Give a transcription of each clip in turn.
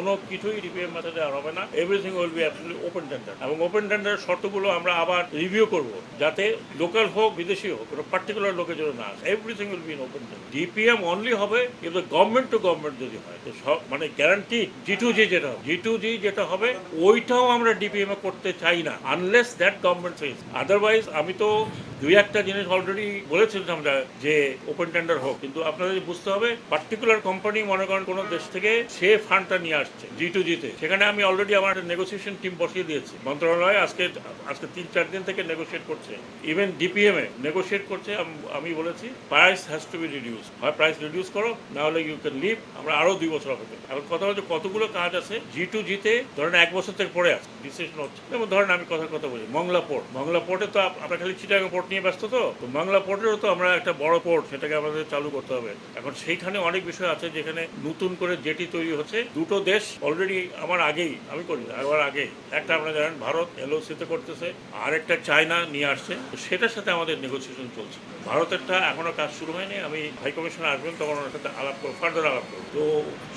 কোনো কিছুই ডিপিএম মেথডে আর হবে না। Everything will be absolutely open tender এবং ওপেন টেন্ডারের শর্তগুলো আমরা আবার রিভিউ করব যাতে লোকাল হোক বিদেশি হোক কোনো পার্টিকুলার লোকের জন্য না আসে। Everything will be in open tender. DPM only হবে কিন্তু গভর্নমেন্ট টু গভর্নমেন্ট যদি হয় তো সব মানে গ্যারান্টি জি টু জি যেটা হবে ওইটাও আমরা ডিপিএম এ করতে চাই না unless that government Sage. Otherwise আমি তো দুই একটা জিনিস অলরেডি বলেছিলাম আমরা যে ওপেন টেন্ডার হোক, কিন্তু আপনাদের বুঝতে হবে পার্টিকুলার কোম্পানি মনে করেন কোনো দেশ থেকে সে ফান্ডটা নিয়ে আসছে জি2জিতে, সেখানে আমি অলরেডি আমার নেগোসিয়েশন টিম বসিয়ে দিয়েছি। মন্ত্রণালয় আজকে 3-4 দিন থেকে নেগোসিয়েট করছে, ইভেন ডিপিএম এ নেগোসিয়েট করছে। আমি বলেছি price has to B reduce, হয় প্রাইস রিডিউস করো, না হলে ইউ ক্যান লিভ। আমরা আরো 2 বছর অপেক্ষা। এখন কথা হচ্ছে কতগুলো কাজ আছে জি2জিতে ধরেন 1 বছর থেকে পড়ে আছে, ডিসিশন হচ্ছে। যেমন ধরেন আমি কথা বলি মংলা পোর্টে তো আমরা খালি চিটাগাং পোর্ট নিয়ে ব্যস্ত, তো মংলা পোর্টেরও তো আমরা একটা বড় পোর্ট, সেটাকে আমাদের চালু করতে হবে। এখন সেইখানে অনেক বিষয় আছে যেখানে নতুন করে জেটি তৈরি হচ্ছে। দুটো দেশ অলরেডি আমার আগেই একটা আপনারা জানেন ভারত এলওসিতে করতেছে, আর একটা চায়না নিয়ে আসছে, সেটার সাথে আমাদের নেগোসিয়েশন চলছে। ভারতেরটা এখনো কাজ শুরু হয়নি, আমি হাই কমিশনে আসবেন তখন ওনার সাথে ফার্দার আলাপ করবো। তো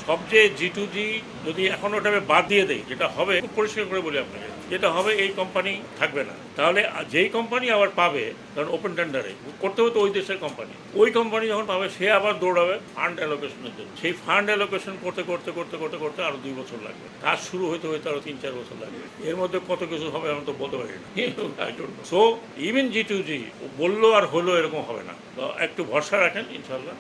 সবচেয়ে জি2জি যদি এখন ওটা বাদ দিয়ে দেয়, যেটা হবে খুব পরিষ্কার করে বলি আপনাকে, যেটা হবে এই কোম্পানি থাকবে না। তাহলে যেই কোম্পানি আবার পাবে, কারণ ওপেন টেন্ডারে করতে হতো ওই দেশের কোম্পানি, ওই কোম্পানি যখন পাবে সে আবার দৌড়াবে ফান্ড অ্যালোকেশনের জন্য। সেই ফান্ড অ্যালোকেশন করতে আরো 2 বছর লাগবে। কাজ শুরু হইতে আরো 3-4 বছর লাগবে। এর মধ্যে কত কিছু হবে আমি তো বলতে পারি না। সো ইভেন জি2জি বললো আর হলো এরকম হবে না। তো একটু ভরসা রাখেন, ইনশাল্লাহ।